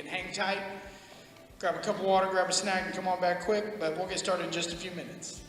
can hang tight, grab a cup of water, grab a snack, and come on back quick, but we'll get started in just a few minutes.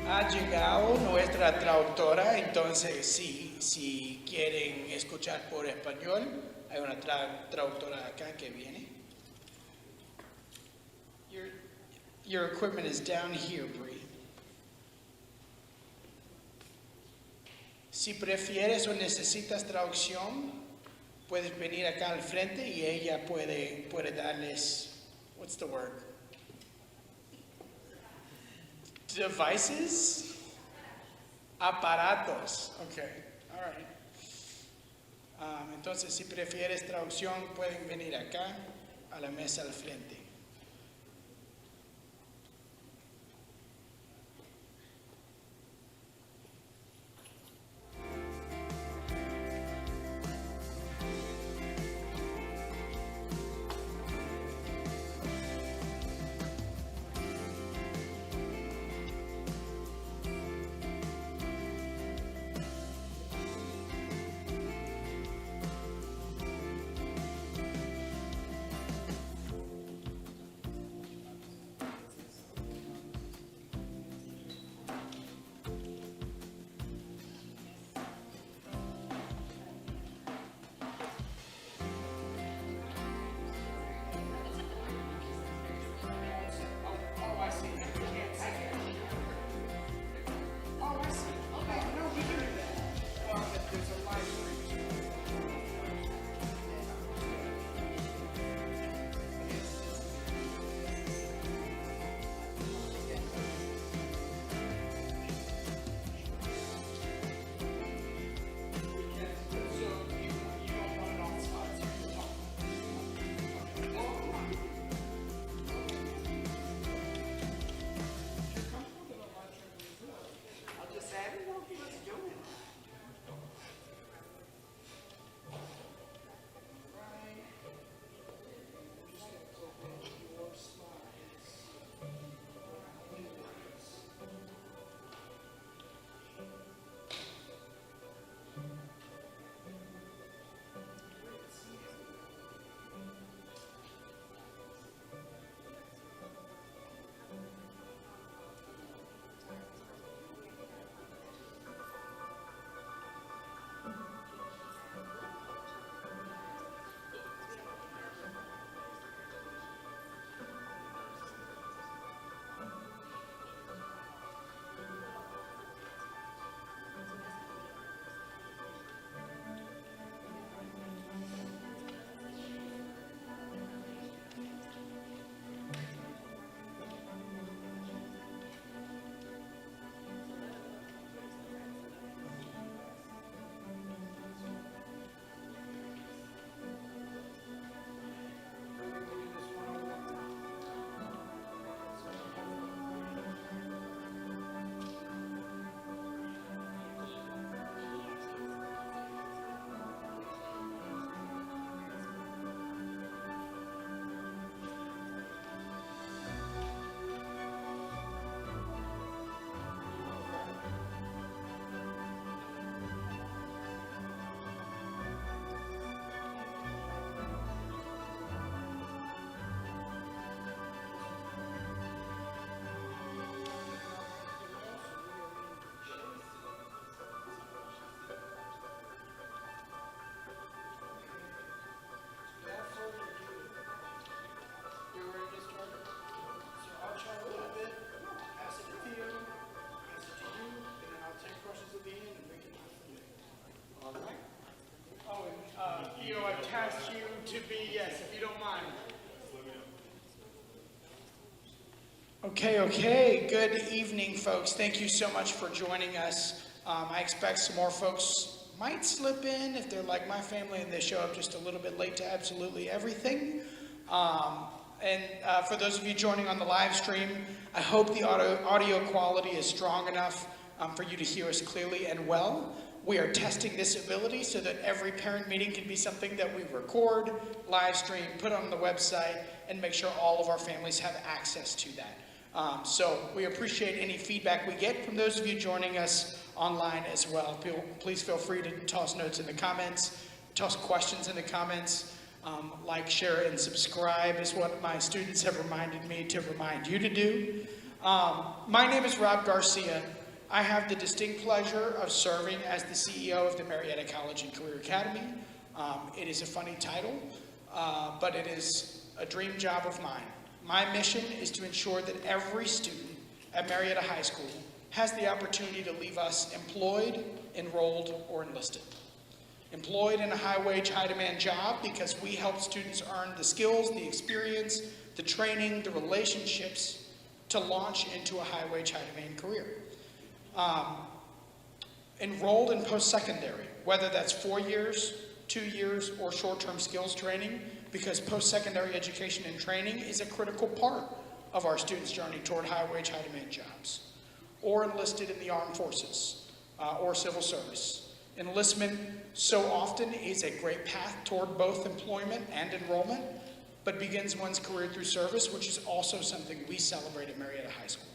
Ha llegado nuestra traductora, entonces si quieren escuchar por español, hay una traductora acá que viene. Your equipment is down here, Bree. Si prefieres o necesitas traducción, puedes venir acá al frente y ella puede darles, what's the word? Devices? Aparatos. Okay, all right. Entonces, si prefieres traducción, pueden venir acá a la mesa al frente. Okay. Good evening, folks. Thank you so much for joining us. I expect some more folks might slip in if they're like my family and they show up just a little bit late to absolutely everything. And for those of you joining on the live stream, I hope the audio quality is strong enough for you to hear us clearly and well. We are testing this ability so that every parent meeting can be something that we record, live stream, put on the website, and make sure all of our families have access to that. So we appreciate any feedback we get from those of you joining us online as well. Please feel free to toss notes in the comments, toss questions in the comments. Like, share, and subscribe is what my students have reminded me to remind you to do. My name is Rob Garcia. I have the distinct pleasure of serving as the CEO of the Marietta College and Career Academy. It is a funny title, but it is a dream job of mine. My mission is to ensure that every student at Marietta High School has the opportunity to leave us employed, enrolled, or enlisted. Employed in a high-wage, high-demand job because we help students earn the skills, the experience, the training, the relationships to launch into a high-wage, high-demand career. Enrolled in post-secondary, whether that's 4 years, 2 years, or short-term skills training, because post-secondary education and training is a critical part of our students' journey toward high-wage, high-demand jobs. Or enlisted in the armed forces or civil service. Enlistment so often is a great path toward both employment and enrollment, but begins one's career through service, which is also something we celebrate at Marietta High School.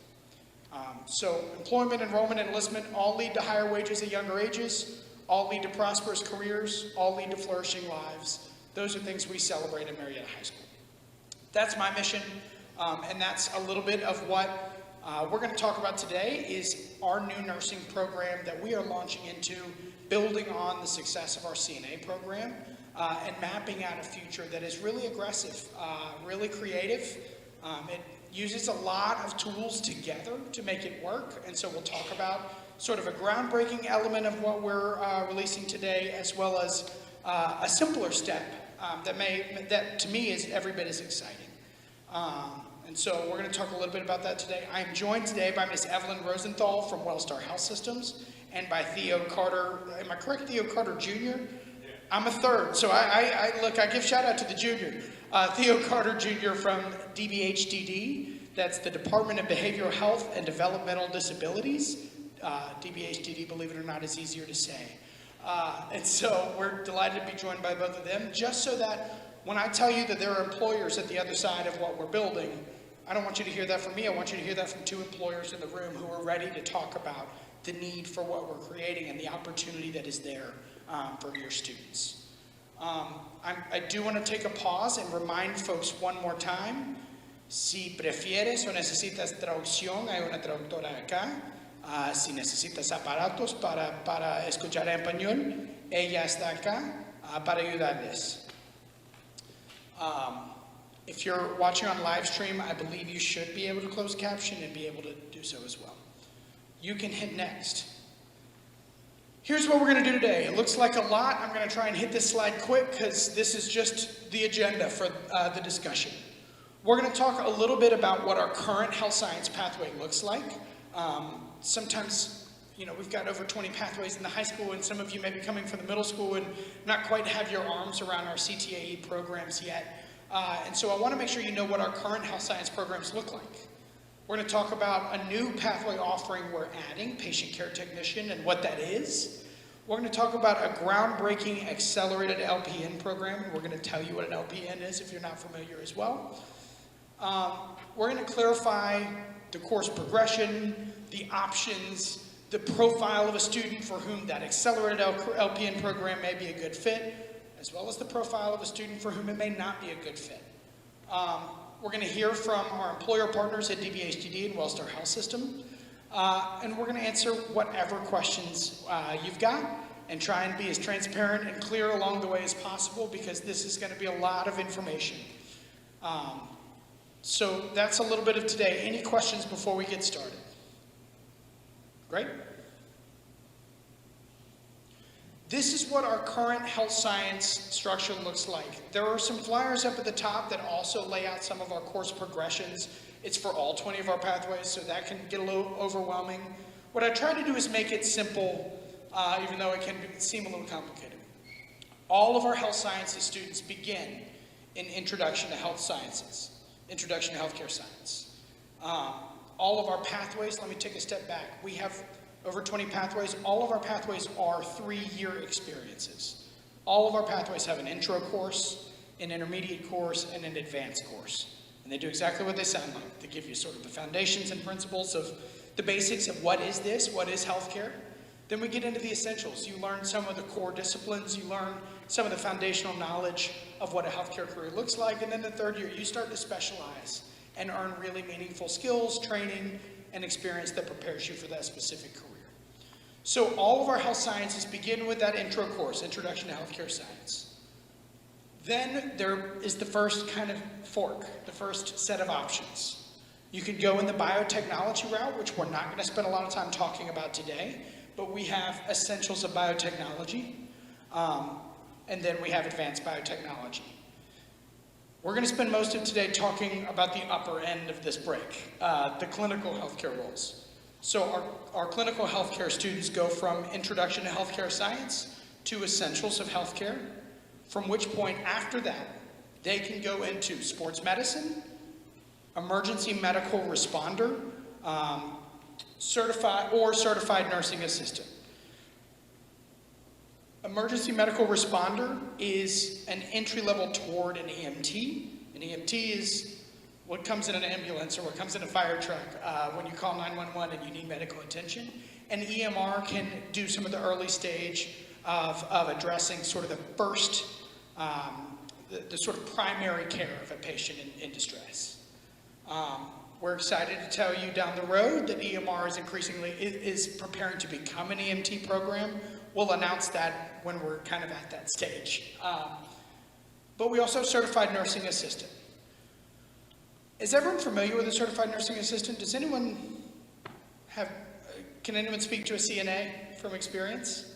So employment, enrollment, and enlistment all lead to higher wages at younger ages, all lead to prosperous careers, all lead to flourishing lives. Those are things we celebrate at Marietta High School. That's my mission, and that's a little bit of what we're going to talk about today is our new nursing program that we are launching into, building on the success of our CNA program, and mapping out a future that is really aggressive, really creative. It uses a lot of tools together to make it work, and so we'll talk about sort of a groundbreaking element of what we're releasing today, as well as a simpler step that to me is every bit as exciting. And so we're going to talk a little bit about that today. I'm joined today by Ms. Evelyn Rosenthal from Wellstar Health Systems and by Theo Carter. Am I correct, Theo Carter Jr.? Yeah. I'm a third, so I give shout out to the junior. Theo Carter Jr. from DBHDD. That's the Department of Behavioral Health and Developmental Disabilities. DBHDD, believe it or not, is easier to say. And so we're delighted to be joined by both of them, just so that when I tell you that there are employers at the other side of what we're building, I don't want you to hear that from me. I want you to hear that from two employers in the room who are ready to talk about the need for what we're creating and the opportunity that is there for your students. I do want to take a pause and remind folks one more time, si prefieres o necesitas traducción, hay una traductora acá. Si necesitas aparatos para escuchar en español, ella está acá para ayudarles. If you're watching on live stream, I believe you should be able to close caption and be able to do so as well. You can hit next. Here's what we're going to do today. It looks like a lot. I'm going to try and hit this slide quick because this is just the agenda for the discussion. We're going to talk a little bit about what our current health science pathway looks like. Sometimes, we've got over 20 pathways in the high school, and some of you may be coming from the middle school and not quite have your arms around our CTAE programs yet. And so I want to make sure you know what our current health science programs look like. We're going to talk about a new pathway offering we're adding, patient care technician, and what that is. We're going to talk about a groundbreaking accelerated LPN program, and we're going to tell you what an LPN is if you're not familiar as well. We're going to clarify the course progression, the options, the profile of a student for whom that accelerated LPN program may be a good fit, as well as the profile of a student for whom it may not be a good fit. We're going to hear from our employer partners at DBHDD and Wellstar Health System, and we're going to answer whatever questions you've got and try and be as transparent and clear along the way as possible, because this is going to be a lot of information. So that's a little bit of today. Any questions before we get started? Great. This is what our current health science structure looks like. There are some flyers up at the top that also lay out some of our course progressions. It's for all 20 of our pathways, so that can get a little overwhelming. What I try to do is make it simple, even though it can seem a little complicated. All of our health sciences students begin in Introduction to Health Sciences, Introduction to Healthcare Science. All of our pathways, let me take a step back. We have over 20 pathways. All of our pathways are 3-year experiences. All of our pathways have an intro course, an intermediate course, and an advanced course. And they do exactly what they sound like. They give you sort of the foundations and principles of the basics of what is this, what is healthcare. Then we get into the essentials. You learn some of the core disciplines. You learn some of the foundational knowledge of what a healthcare career looks like. And then the 3rd year, you start to specialize and earn really meaningful skills, training, and experience that prepares you for that specific career. So all of our health sciences begin with that intro course, Introduction to Healthcare Science. Then there is the first kind of fork, the first set of options. You could go in the biotechnology route, which we're not going to spend a lot of time talking about today, but we have Essentials of Biotechnology, and then we have Advanced Biotechnology. We're going to spend most of today talking about the upper end of this break, the clinical healthcare roles. So our clinical healthcare students go from Introduction to Healthcare Science to Essentials of Healthcare, from which point after that, they can go into sports medicine, emergency medical responder, certified nursing assistant. Emergency medical responder is an entry level toward an EMT. An EMT is what comes in an ambulance or what comes in a fire truck when you call 911 and you need medical attention. And EMR can do some of the early stage of addressing sort of the first, the sort of primary care of a patient in distress. We're excited to tell you down the road that EMR is increasingly is preparing to become an EMT program. We'll announce that when we're kind of at that stage. But we also have certified nursing assistant. Is everyone familiar with a certified nursing assistant? Does anyone can anyone speak to a CNA from experience?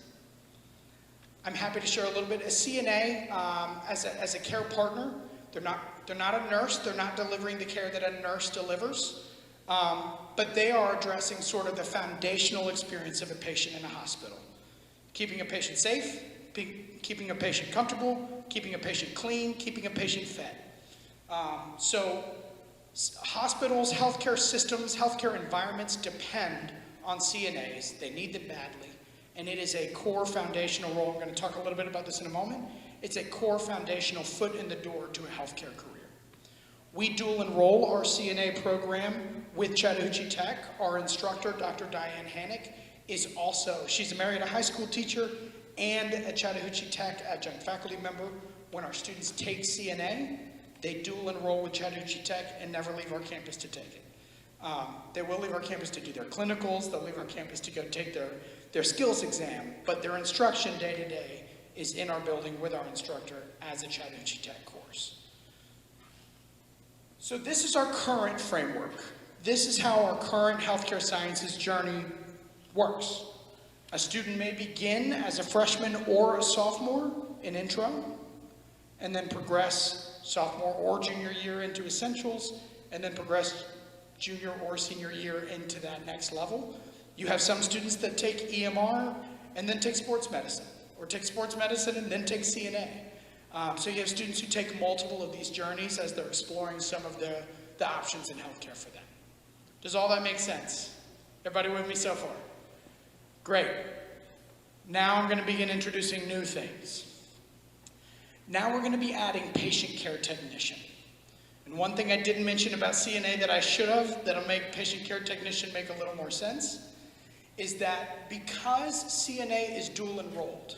I'm happy to share a little bit. A CNA, as a care partner, they're not a nurse. They're not delivering the care that a nurse delivers, but they are addressing sort of the foundational experience of a patient in a hospital. Keeping a patient safe, keeping a patient comfortable, keeping a patient clean, keeping a patient fed. So hospitals, healthcare systems, healthcare environments depend on CNAs. They need them badly. And it is a core foundational role. I'm going to talk a little bit about this in a moment. It's a core foundational foot in the door to a healthcare career. We dual enroll our CNA program with Chattahoochee Tech. Our instructor, Dr. Diane Hannick, is also, she's a Marietta High School teacher and a Chattahoochee Tech adjunct faculty member. When our students take CNA, they dual enroll with Chattahoochee Tech and never leave our campus to take it. They will leave our campus to do their clinicals, they'll leave our campus to go take their skills exam, but their instruction day to day is in our building with our instructor as a Chattahoochee Tech course. So this is our current framework. This is how our current healthcare sciences journey works. A student may begin as a freshman or a sophomore in intro, and then progress sophomore or junior year into essentials, and then progress junior or senior year into that next level. You have some students that take EMR and then take sports medicine, or take sports medicine and then take CNA. So you have students who take multiple of these journeys as they're exploring some of the options in healthcare for them. Does all that make sense? Everybody with me so far? Great. Now I'm going to begin introducing new things. Now we're going to be adding patient care technician. And one thing I didn't mention about CNA that I should have, that'll make patient care technician make a little more sense, is that because CNA is dual enrolled,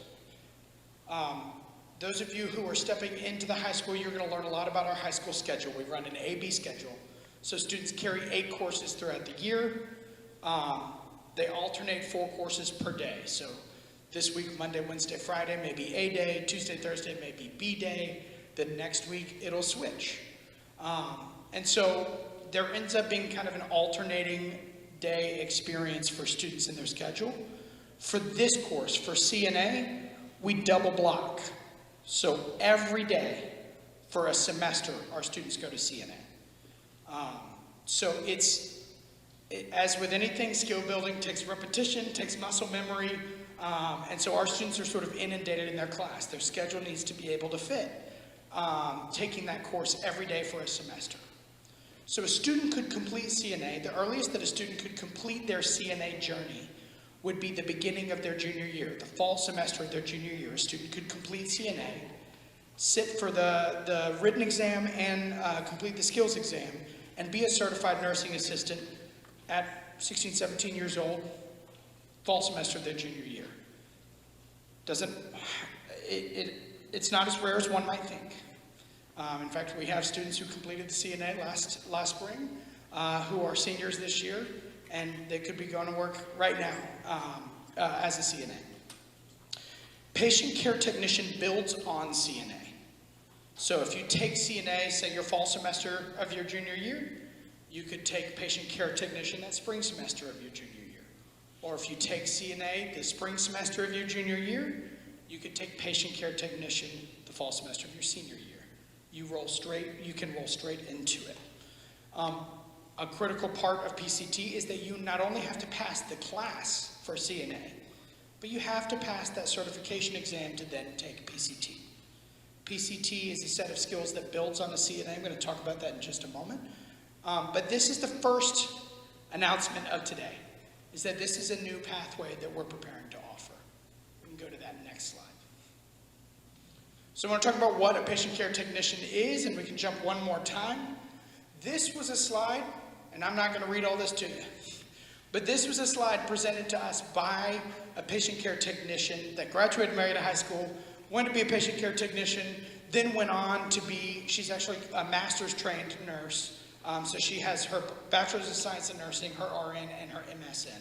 those of you who are stepping into the high school, you're going to learn a lot about our high school schedule. We run an A-B schedule. So students carry 8 courses throughout the year. They alternate 4 courses per day. So this week, Monday, Wednesday, Friday, may be A day. Tuesday, Thursday, may be B day. Then next week, it'll switch. And so there ends up being kind of an alternating day experience for students in their schedule. For this course, for CNA, We double block. So every day for a semester, our students go to CNA. So as with anything, skill building takes repetition, takes muscle memory, and so our students are sort of inundated in their class. Their schedule needs to be able to fit, taking that course every day for a semester. So a student could complete CNA. The earliest that a student could complete their CNA journey would be the beginning of their junior year, the fall semester of their junior year. A student could complete CNA, sit for the written exam and complete the skills exam, and be a certified nursing assistant at 16, 17 years old, fall semester of their junior year. It's not as rare as one might think. In fact, we have students who completed the CNA last spring who are seniors this year, and they could be going to work right now as a CNA. Patient care technician builds on CNA. So if you take CNA, say your fall semester of your junior year, you could take patient care technician that spring semester of your junior year. Or if you take CNA the spring semester of your junior year, you could take patient care technician the fall semester of your senior year. You can roll straight into it. A critical part of PCT is that you not only have to pass the class for CNA, but you have to pass that certification exam to then take PCT. PCT is a set of skills that builds on the CNA. I'm going to talk about that in just a moment. But this is the first announcement of today, is that this is a new pathway that we're preparing to offer. We can go to that next slide. So I want to talk about what a patient care technician is, and we can jump one more time. This was a slide, and I'm not going to read all this to you, but this was a slide presented to us by a patient care technician that graduated Marietta High School, went to be a patient care technician, then went on to be, she's actually a master's trained nurse. So she has her bachelor's of science in nursing, her RN, and her MSN.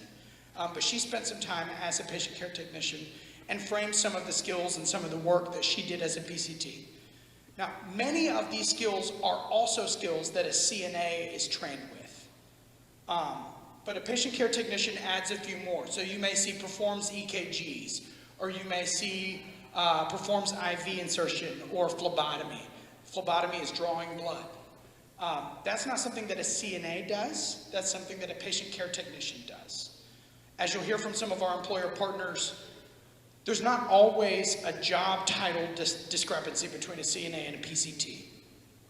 But she spent some time as a patient care technician and framed some of the skills and some of the work that she did as a PCT. Now, many of these skills are also skills that a CNA is trained with. But a patient care technician adds a few more. So you may see performs EKGs, or you may see performs IV insertion or phlebotomy. Phlebotomy is drawing blood. That's not something that a CNA does. That's something that a patient care technician does. As you'll hear from some of our employer partners, there's not always a job title discrepancy between a CNA and a PCT.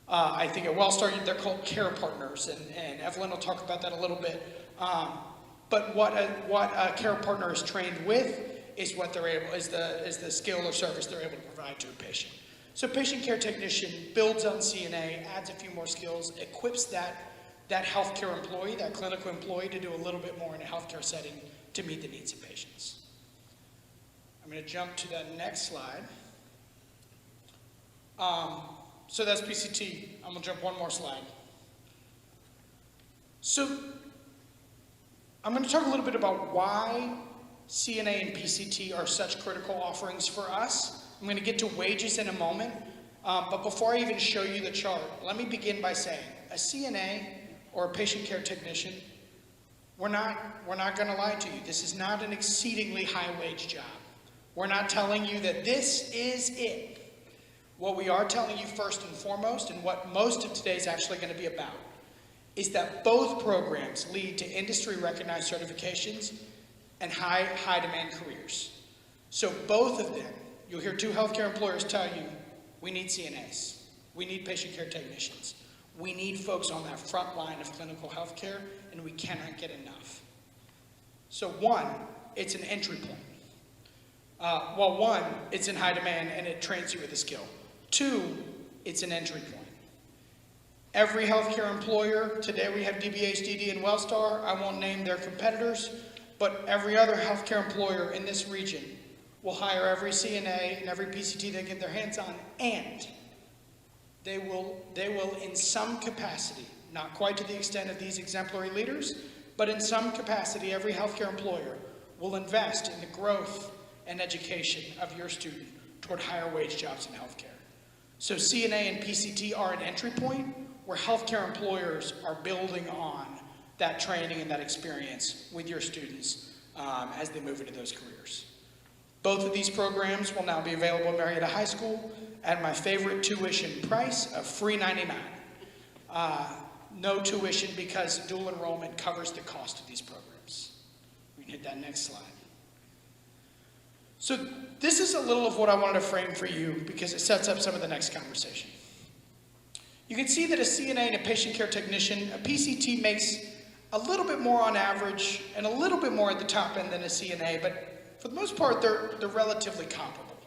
I think at Wellstar, they're called care partners, and Evelyn will talk about that a little bit. But what a care partner is trained with is what they're able, is the skill or service they're able to provide to a patient. So patient care technician builds on CNA, adds a few more skills, equips that healthcare employee, that clinical employee, to do a little bit more in a healthcare setting to meet the needs of patients. I'm going to jump to the next slide. So that's PCT. I'm going to jump one more slide. So I'm going to talk a little bit about why CNA and PCT are such critical offerings for us. I'm going to get to wages in a moment, but before I even show you the chart, let me begin by saying a CNA or a patient care technician, we're not going to lie to you. This is not an exceedingly high wage job. We're not telling you that this is it. What we are telling you first and foremost, and what most of today is actually going to be about, is that both programs lead to industry recognized certifications and high demand careers. So both of them, you'll hear two healthcare employers tell you, we need CNAs, we need patient care technicians, we need folks on that front line of clinical healthcare, and we cannot get enough. So one, it's an entry point. One, it's in high demand and it trains you with a skill. Two, it's an entry point. Every healthcare employer, today we have DBHDD and Wellstar, I won't name their competitors, but every other healthcare employer in this region will hire every CNA and every PCT they get their hands on, and they will in some capacity, not quite to the extent of these exemplary leaders, but in some capacity, every healthcare employer will invest in the growth and education of your student toward higher wage jobs in healthcare. So CNA and PCT are an entry point where healthcare employers are building on that training and that experience with your students as they move into those careers. Both of these programs will now be available at Marietta High School at my favorite tuition price of free $99. No tuition because dual enrollment covers the cost of these programs. We can hit that next slide. So this is a little of what I wanted to frame for you because it sets up some of the next conversation. You can see that a CNA and a patient care technician, a PCT makes a little bit more on average and a little bit more at the top end than a CNA, but for the most part, they're relatively comparable.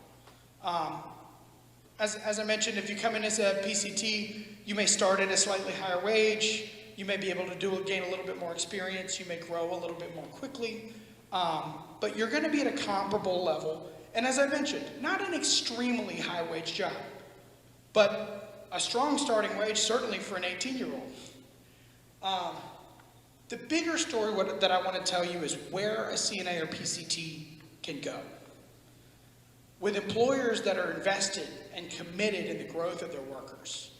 As I mentioned, if you come in as a PCT, you may start at a slightly higher wage. You may be able to gain a little bit more experience. You may grow a little bit more quickly. But you're going to be at a comparable level. And as I mentioned, not an extremely high wage job, but a strong starting wage, certainly for an 18-year-old. The bigger story that I want to tell you is where a CNA or PCT can go. With employers that are invested and committed in the growth of their workers,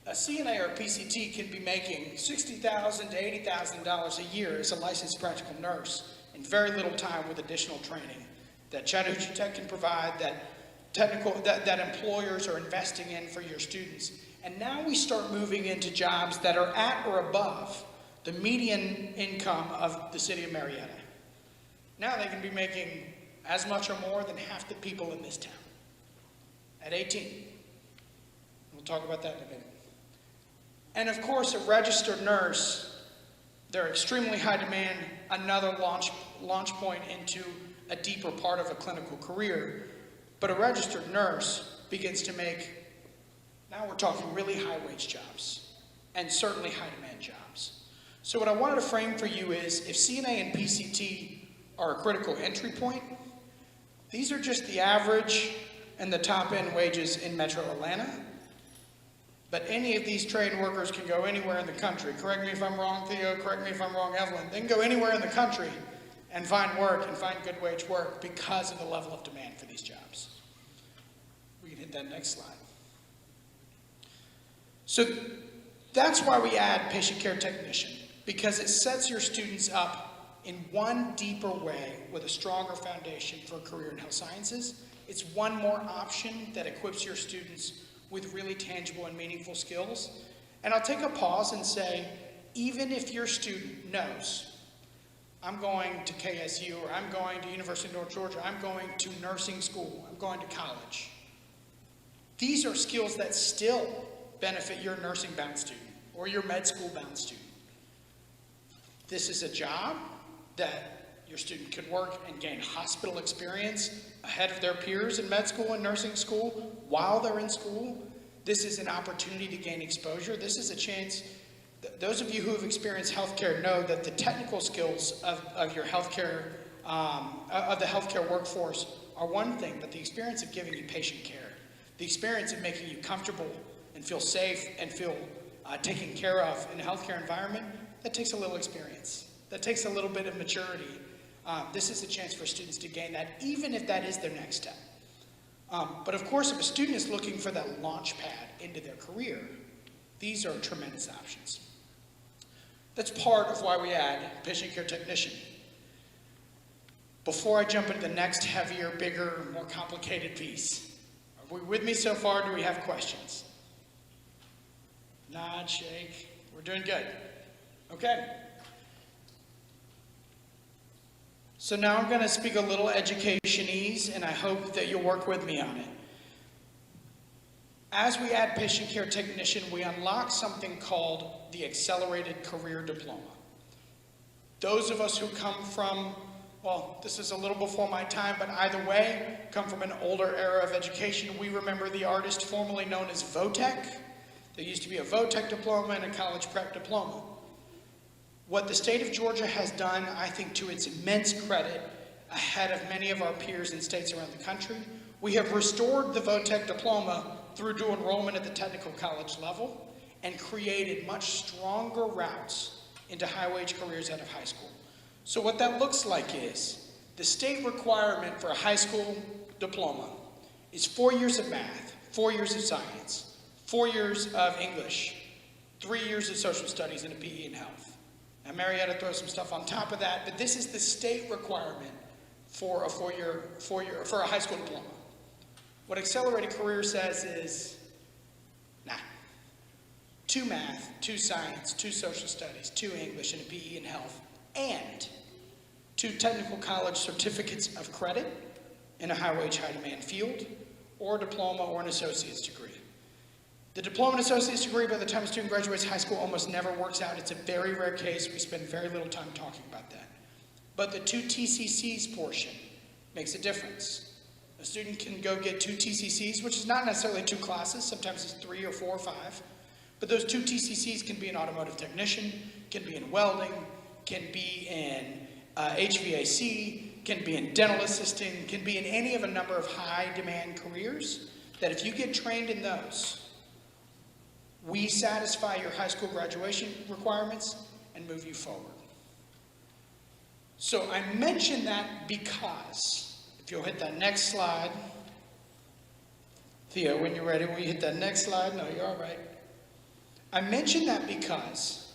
a CNA or PCT can be making $60,000 to $80,000 a year as a licensed practical nurse in very little time with additional training that Chattahoochee Tech can provide, that employers are investing in for your students. And now we start moving into jobs that are at or above the median income of the city of Marietta. Now they can be making as much or more than half the people in this town at 18. We'll talk about that in a minute. And of course, a registered nurse, they're extremely high demand, another launch point into a deeper part of a clinical career. But a registered nurse begins to make, now we're talking really high wage jobs and certainly high demand jobs. So what I wanted to frame for you is if CNA and PCT are a critical entry point, these are just the average and the top end wages in Metro Atlanta. But any of these trade workers can go anywhere in the country. Correct me if I'm wrong, Theo. Correct me if I'm wrong, Evelyn. They can go anywhere in the country and find work and find good wage work because of the level of demand for these jobs. We can hit that next slide. So that's why we add patient care technician, because it sets your students up in one deeper way with a stronger foundation for a career in health sciences. It's one more option that equips your students with really tangible and meaningful skills. And I'll take a pause and say, even if your student knows, I'm going to KSU, or I'm going to University of North Georgia, I'm going to nursing school, I'm going to college. These are skills that still benefit your nursing-bound student or your med school-bound student. This is a job that your student can work and gain hospital experience ahead of their peers in med school and nursing school while they're in school. This is an opportunity to gain exposure. This is a chance. Those of you who have experienced healthcare know that the technical skills of your healthcare, of the healthcare workforce are one thing, but the experience of giving you patient care, the experience of making you comfortable and feel safe and feel taken care of in a healthcare environment, that takes a little experience. That takes a little bit of maturity. This is a chance for students to gain that, even if that is their next step. But of course, if a student is looking for that launch pad into their career, these are tremendous options. That's part of why we add patient care technician. Before I jump into the next heavier, bigger, more complicated piece, are we with me so far? Do we have questions? Nod, shake. We're doing good. Okay. So now I'm going to speak a little educationese, and I hope that you'll work with me on it. As we add patient care technician, we unlock something called the Accelerated Career Diploma. Those of us who come from, well, this is a little before my time, but either way, come from an older era of education, we remember the artist formerly known as Votech. There used to be a Votech diploma and a college prep diploma. What the state of Georgia has done, I think to its immense credit, ahead of many of our peers in states around the country, we have restored the Votech diploma through dual enrollment at the technical college level and created much stronger routes into high-wage careers out of high school. So what that looks like is the state requirement for a high school diploma is 4 years of math, 4 years of science, 4 years of English, 3 years of social studies, and a PE in health. Now, Marietta throws some stuff on top of that, but this is the state requirement for a high school diploma. What Accelerated Career says is, nah, 2 math, 2 science, 2 social studies, 2 English, and a PE and health, and 2 technical college certificates of credit in a high-wage, high-demand field, or a diploma or an associate's degree. The diploma and associate's degree, by the time a student graduates high school, almost never works out. It's a very rare case. We spend very little time talking about that. But the 2 TCCs portion makes a difference. A student can go get 2 TCCs, which is not necessarily 2 classes. Sometimes it's 3 or 4 or 5. But those 2 TCCs can be an automotive technician, can be in welding, can be in HVAC, can be in dental assisting, can be in any of a number of high-demand careers that if you get trained in those, we satisfy your high school graduation requirements and move you forward. So I mention that because, if you'll hit that next slide, Theo, when you're ready, will you hit that next slide? No, you're all right. I mention that because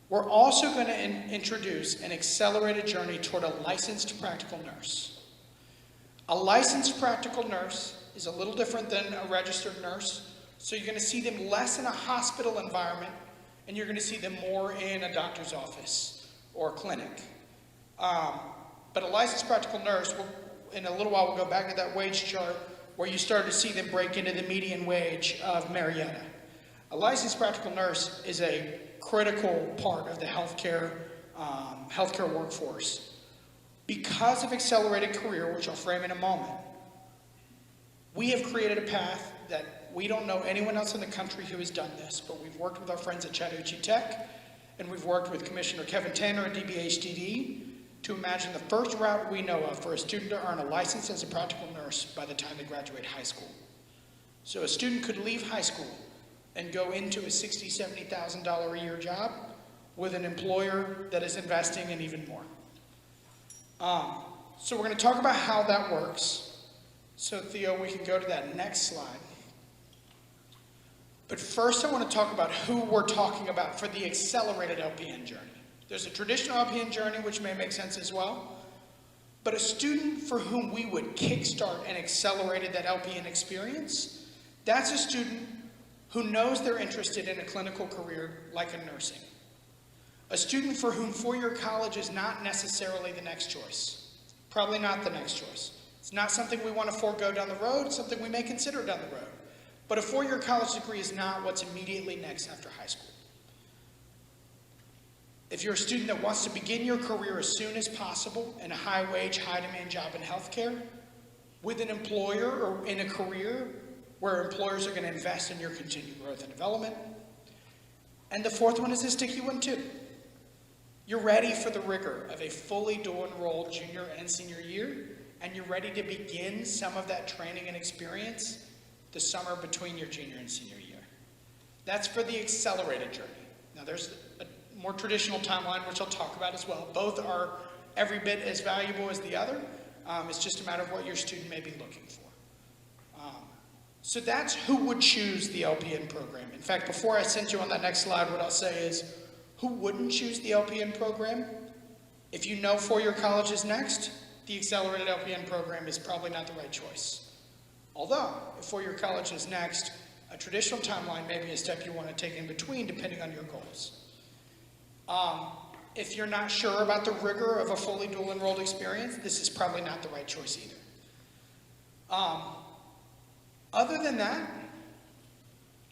we're also going to introduce an accelerated journey toward a licensed practical nurse. A licensed practical nurse is a little different than a registered nurse. So you're going to see them less in a hospital environment, and you're going to see them more in a doctor's office or a clinic. But a licensed practical nurse, in a little while we'll go back to that wage chart where you start to see them break into the median wage of Marietta. A licensed practical nurse is a critical part of the healthcare workforce. Because of Accelerated Career, which I'll frame in a moment, we have created a path that we don't know anyone else in the country who has done this, but we've worked with our friends at Chattahoochee Tech, and we've worked with Commissioner Kevin Tanner at DBHDD to imagine the first route we know of for a student to earn a license as a practical nurse by the time they graduate high school. So a student could leave high school and go into a $60,000, $70,000 a year job with an employer that is investing in even more. So we're going to talk about how that works. So Theo, we can go to that next slide. But first I want to talk about who we're talking about for the accelerated LPN journey. There's a traditional LPN journey, which may make sense as well. But a student for whom we would kickstart and accelerated that LPN experience, that's a student who knows they're interested in a clinical career like a nursing. A student for whom four-year college is not necessarily the next choice. Probably not the next choice. It's not something we want to forego down the road, it's something we may consider down the road. But a four-year college degree is not what's immediately next after high school. If you're a student that wants to begin your career as soon as possible in a high-wage, high-demand job in healthcare, with an employer or in a career where employers are going to invest in your continued growth and development. And the fourth one is a sticky one too. You're ready for the rigor of a fully dual-enrolled junior and senior year, and you're ready to begin some of that training and experience the summer between your junior and senior year. That's for the accelerated journey. Now there's a more traditional timeline, which I'll talk about as well. Both are every bit as valuable as the other. It's just a matter of what your student may be looking for. So that's who would choose the LPN program. In fact, before I send you on that next slide, what I'll say is, who wouldn't choose the LPN program? If you know four-year college is next, the accelerated LPN program is probably not the right choice. Although, if four-year college is next, a traditional timeline may be a step you want to take in between depending on your goals. If you're not sure about the rigor of a fully dual-enrolled experience, this is probably not the right choice either. Other than that,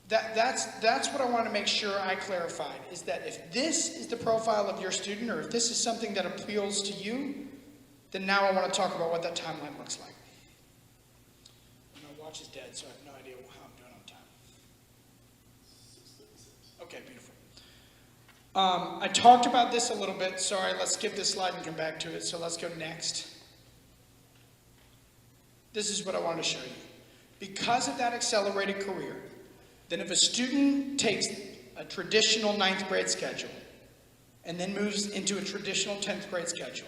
that's what I want to make sure I clarified, is that if this is the profile of your student, or if this is something that appeals to you, then now I want to talk about what that timeline looks like. My watch is dead, so I have no idea how I'm doing on time. Okay, beautiful. I talked about this a little bit. Sorry, let's skip this slide and come back to it. So let's go next. This is what I want to show you. Because of that accelerated career, then if a student takes a traditional 9th grade schedule and then moves into a traditional 10th grade schedule,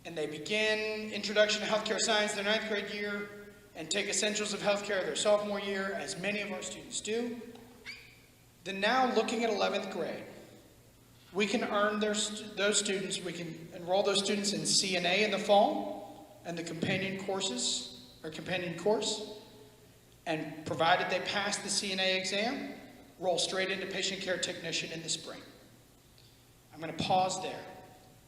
and they begin Introduction to Healthcare Science their 9th grade year and take Essentials of Healthcare their sophomore year, as many of our students do, then now looking at 11th grade, We can earn those students, we can enroll those students in CNA in the fall and the companion courses, or companion course, and provided they pass the CNA exam, roll straight into patient care technician in the spring. I'm going to pause there.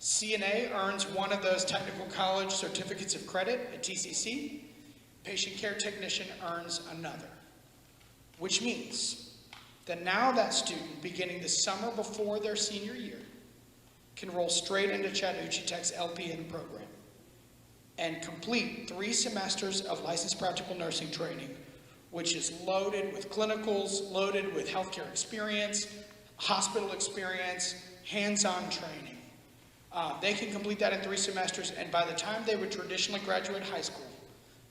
CNA earns one of those technical college certificates of credit, a TCC. Patient care technician earns another, which means that now that student, beginning the summer before their senior year, can roll straight into Chattahoochee Tech's LPN program and complete 3 semesters of licensed practical nursing training, which is loaded with clinicals, loaded with healthcare experience, hospital experience, hands-on training. They can complete that in 3 semesters, and by the time they would traditionally graduate high school,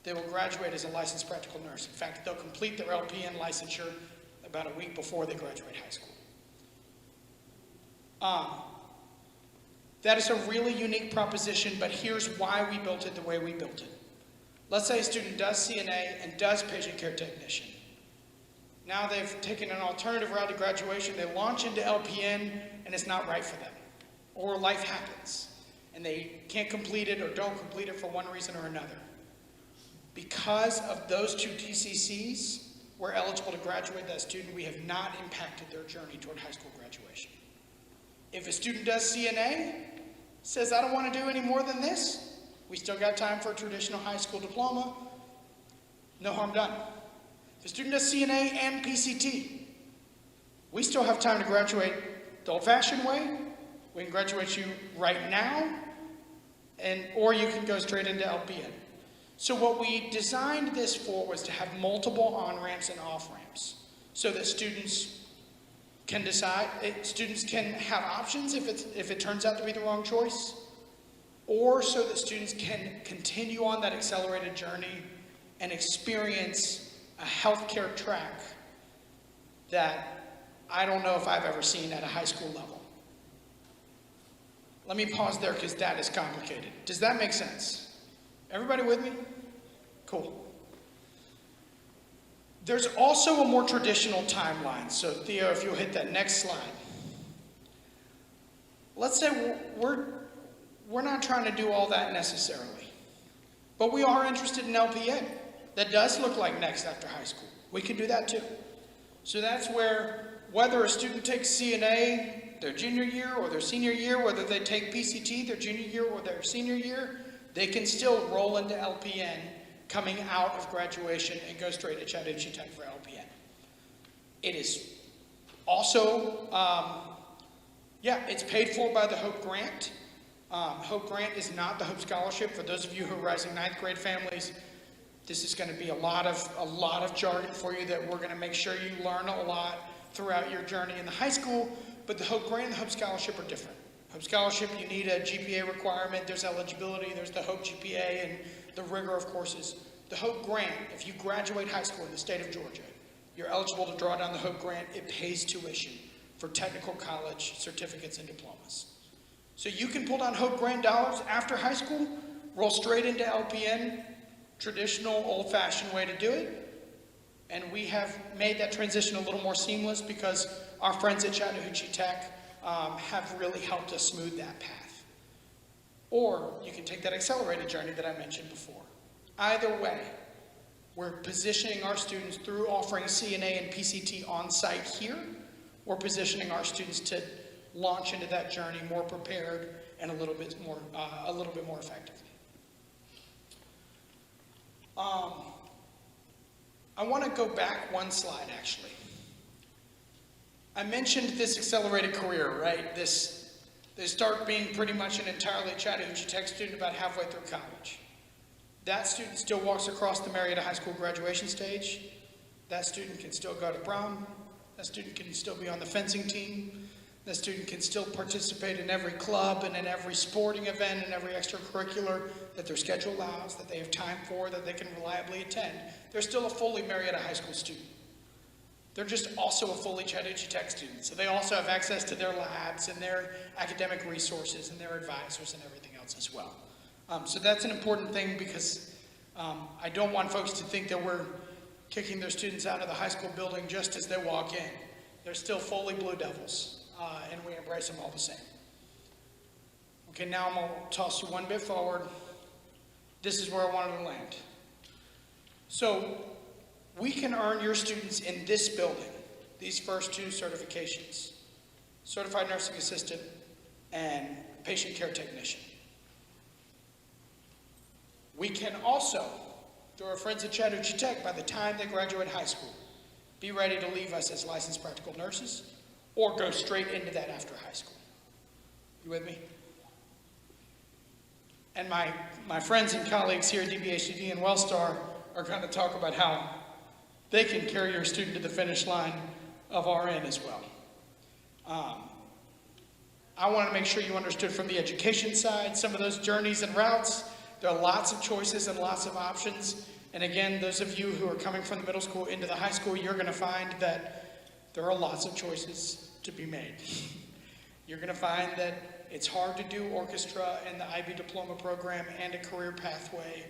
they will graduate as a licensed practical nurse. In fact, they'll complete their LPN licensure about a week before they graduate high school. That is a really unique proposition, but here's why we built it the way we built it. Let's say a student does CNA and does patient care technician. Now they've taken an alternative route to graduation, they launch into LPN, and it's not right for them. Or life happens, and they can't complete it or don't complete it for one reason or another. Because of those 2 TCCs, we're eligible to graduate that student. We have not impacted their journey toward high school graduation. If a student does CNA, says, I don't want to do any more than this, we still got time for a traditional high school diploma. No harm done. If a student does CNA and PCT, we still have time to graduate the old-fashioned way. We can graduate you right now, or you can go straight into LPN. So what we designed this for was to have multiple on-ramps and off-ramps so that students can decide, students can have options if it turns out to be the wrong choice, or so that students can continue on that accelerated journey and experience a healthcare track that I don't know if I've ever seen at a high school level. Let me pause there because that is complicated. Does that make sense? Everybody with me? Cool. There's also a more traditional timeline. So Theo, if you'll hit that next slide. Let's say we're not trying to do all that necessarily, but we are interested in LPN. That does look like next after high school. We can do that too. So that's where whether a student takes CNA their junior year or their senior year, whether they take PCT their junior year or their senior year, they can still roll into LPN coming out of graduation and go straight to Chattahoochee Tech for LPN. It is also, it's paid for by the Hope Grant. Hope Grant is not the Hope Scholarship. For those of you who are rising 9th grade families, this is going to be a lot of jargon for you that we're going to make sure you learn a lot throughout your journey in the high school, but the Hope Grant and the Hope Scholarship are different. Hope Scholarship, you need a GPA requirement, there's eligibility, there's the Hope GPA and the rigor of courses. The Hope Grant, if you graduate high school in the state of Georgia, you're eligible to draw down the Hope Grant. It pays tuition for technical college certificates and diplomas. So you can pull down Hope Grant dollars after high school, roll straight into LPN, traditional old-fashioned way to do it, and we have made that transition a little more seamless because our friends at Chattahoochee Tech have really helped us smooth that path. Or you can take that accelerated journey that I mentioned before. Either way, we're positioning our students through offering CNA and PCT on site here. We're positioning our students to launch into that journey more prepared and a little bit more effectively. I want to go back one slide, actually. I mentioned this accelerated career, right? They start being pretty much an entirely Chattahoochee Tech student about halfway through college. That student still walks across the Marietta High School graduation stage. That student can still go to prom. That student can still be on the fencing team. That student can still participate in every club and in every sporting event and every extracurricular that their schedule allows, that they have time for, that they can reliably attend. They're still a fully Marietta High School student. They're just also a fully Chattahoochee Tech student. So they also have access to their labs and their academic resources and their advisors and everything else as well. So that's an important thing because I don't want folks to think that we're kicking their students out of the high school building just as they walk in. They're still fully Blue Devils. and we embrace them all the same. Okay, now I'm going to toss you one bit forward. This is where I wanted to land. So we can earn your students in this building these first two certifications: Certified Nursing Assistant and Patient Care Technician. We can also, through our friends at Chattahoochee Tech, by the time they graduate high school, be ready to leave us as licensed practical nurses or go straight into that after high school. You with me? And my friends and colleagues here at DBHCD and Wellstar are going to talk about how they can carry your student to the finish line of RN as well. I want to make sure you understood from the education side some of those journeys and routes. There are lots of choices and lots of options. And again, those of you who are coming from the middle school into the high school, you're going to find that there are lots of choices to be made. You're going to find that it's hard to do orchestra and the IB diploma program and a career pathway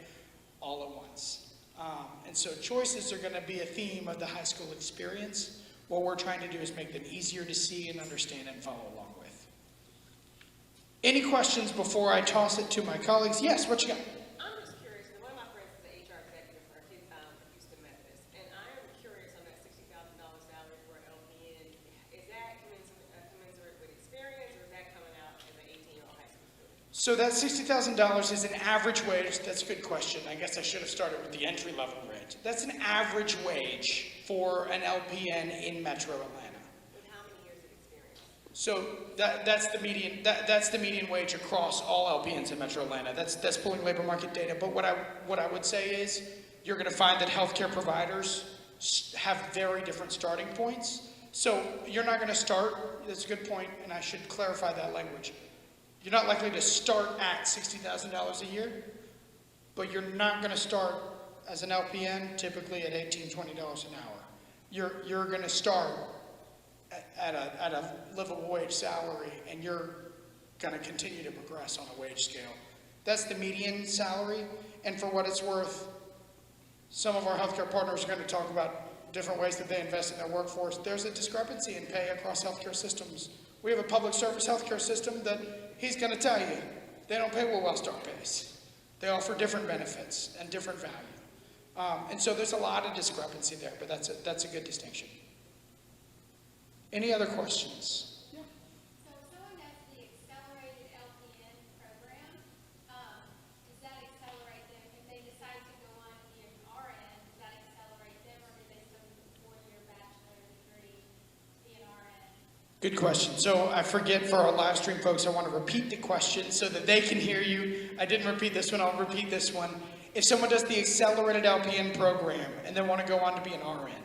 all at once. And so choices are going to be a theme of the high school experience. What we're trying to do is make them easier to see and understand and follow along with. Any questions before I toss it to my colleagues? Yes, what you got? I'm just curious. One of my friends is the HR executive for Houston Methodist, and I am curious on that $60,000 salary for an LPN. Is that commensurate with experience, or is that coming out as an 18-year-old high school student? So that $60,000 is an average wage. That's a good question. I guess I should have started with the entry-level rate. That's an average wage for an LPN in Metro Atlanta. With how many years of experience? So that's the median. That's the median wage across all LPNs in Metro Atlanta. That's pulling labor market data. But what I would say is you're going to find that healthcare providers have very different starting points. So you're not going to start. That's a good point, and I should clarify that language. You're not likely to start at $60,000 a year, but you're not going to start as an LPN typically at $18, $20 an hour. You're going to start at a livable wage salary, and you're going to continue to progress on a wage scale. That's the median salary, and for what it's worth, some of our healthcare partners are going to talk about different ways that they invest in their workforce. There's a discrepancy in pay across healthcare systems. We have a public service healthcare system that he's going to tell you they don't pay what Wellstar pays. They offer different benefits and different value. And so there's a lot of discrepancy there, but that's a good distinction. Any other questions? So if someone has the accelerated LPN program, does that accelerate them? If they decide to go on to be an RN, does that accelerate them, or do they still need a 4-year bachelor degree to be an RN? Good question. So I forget, for our live stream folks, I want to repeat the question so that they can hear you. I didn't repeat this one. I'll repeat this one. If someone does the accelerated LPN program and then want to go on to be an RN,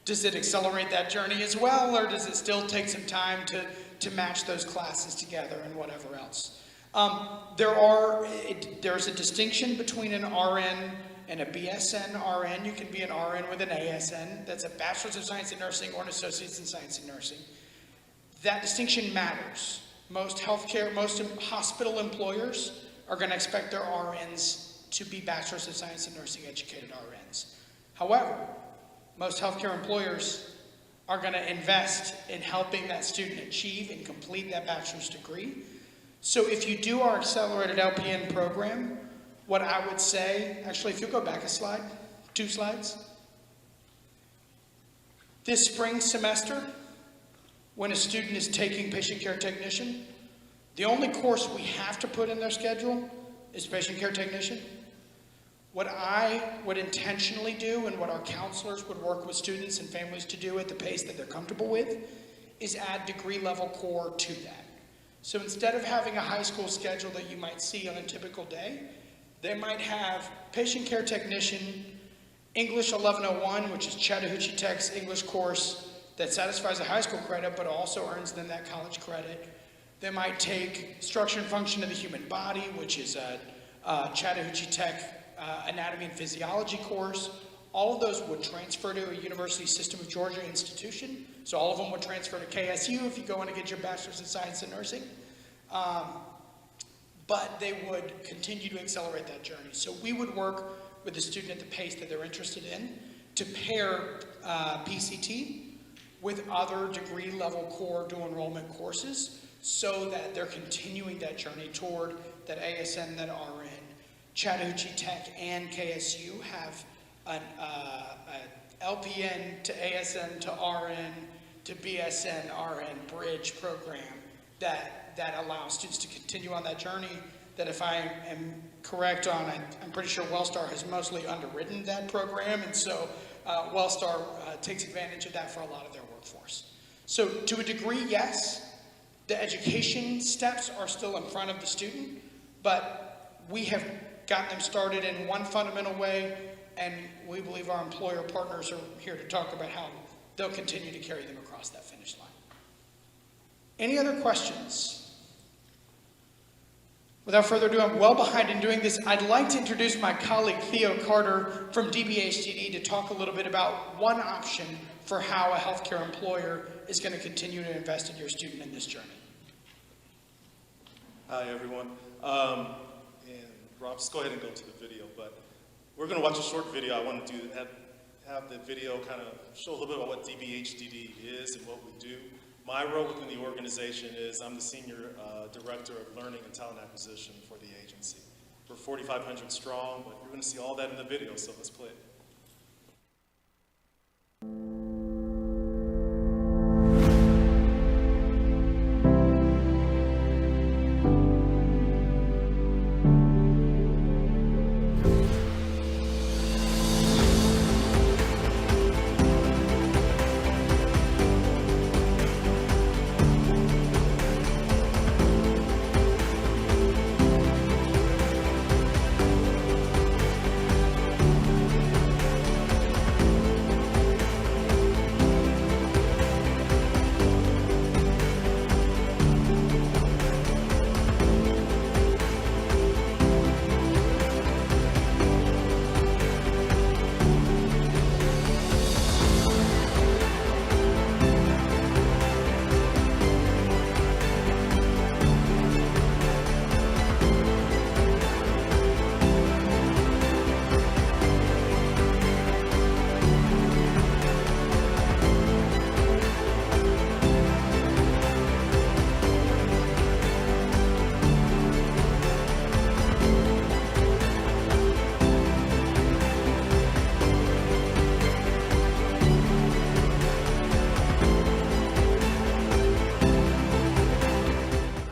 does it accelerate that journey as well, or does it still take some time to match those classes together and whatever else? There's a distinction between an RN and a BSN RN. You can be an RN with an ASN. That's a Bachelor's of Science in Nursing or an Associate's in Science in Nursing. That distinction matters. Most hospital employers are going to expect their RNs to be Bachelor's of Science in Nursing educated RNs. However, most healthcare employers are going to invest in helping that student achieve and complete that bachelor's degree. So if you do our accelerated LPN program, what I would say, actually, if you'll go back a slide, 2 slides. This spring semester, when a student is taking patient care technician, the only course we have to put in their schedule is patient care technician. What I would intentionally do, and what our counselors would work with students and families to do at the pace that they're comfortable with, is add degree level core to that. So instead of having a high school schedule that you might see on a typical day, they might have patient care technician, English 1101, which is Chattahoochee Tech's English course that satisfies a high school credit but also earns them that college credit. They might take structure and function of the human body, which is a Chattahoochee Tech anatomy and physiology course. All of those would transfer to a University System of Georgia institution. So all of them would transfer to KSU if you go in to get your Bachelor's in Science in Nursing. But they would continue to accelerate that journey. So we would work with the student at the pace that they're interested in to pair PCT with other degree level core dual enrollment courses so that they're continuing that journey toward that ASN, that RN. Chattahoochee Tech and KSU have an LPN to ASN to RN to BSN RN bridge program that allows students to continue on that journey. That if I am correct on, I'm pretty sure Wellstar has mostly underwritten that program, and so Wellstar takes advantage of that for a lot of their workforce. So to a degree, yes, the education steps are still in front of the student, but we have gotten them started in one fundamental way, and we believe our employer partners are here to talk about how they'll continue to carry them across that finish line. Any other questions? Without further ado, I'm well behind in doing this. I'd like to introduce my colleague Theo Carter from DBHDD to talk a little bit about one option for how a healthcare employer is going to continue to invest in your student in this journey. Hi, everyone. And Rob, just go ahead and go to the video, but we're going to watch a short video. I want to have the video kind of show a little bit about what DBHDD is and what we do. My role within the organization is I'm the Senior Director of Learning and Talent Acquisition for the agency. We're 4,500 strong, but you're going to see all that in the video, so let's play it.